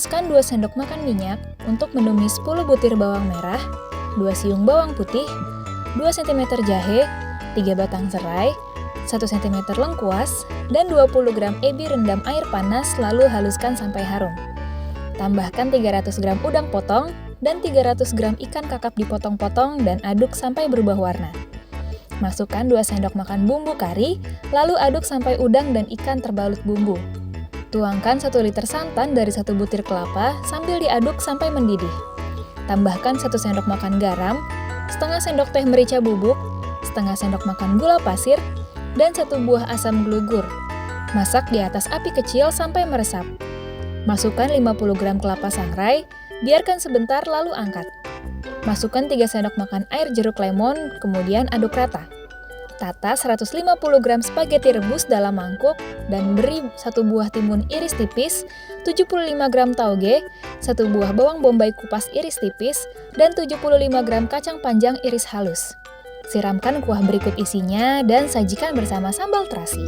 Panaskan 2 sendok makan minyak untuk menumis 10 butir bawang merah, 2 siung bawang putih, 2 cm jahe, 3 batang serai, 1 cm lengkuas, dan 20 gram ebi rendam air panas lalu haluskan sampai harum. Tambahkan 300 gram udang potong dan 300 gram ikan kakap dipotong-potong dan aduk sampai berubah warna. Masukkan 2 sendok makan bumbu kari, lalu aduk sampai udang dan ikan terbalut bumbu. Tuangkan 1 liter santan dari 1 butir kelapa sambil diaduk sampai mendidih. Tambahkan 1 sendok makan garam, setengah sendok teh merica bubuk, setengah sendok makan gula pasir, dan 1 buah asam glugur. Masak di atas api kecil sampai meresap. Masukkan 50 gram kelapa sangrai, biarkan sebentar lalu angkat. Masukkan 3 sendok makan air jeruk lemon, kemudian aduk rata. Tata 150 gram spaghetti rebus dalam mangkuk dan beri 1 buah timun iris tipis, 75 gram tauge, 1 buah bawang bombay kupas iris tipis, dan 75 gram kacang panjang iris halus. Siramkan kuah berikut isinya dan sajikan bersama sambal terasi.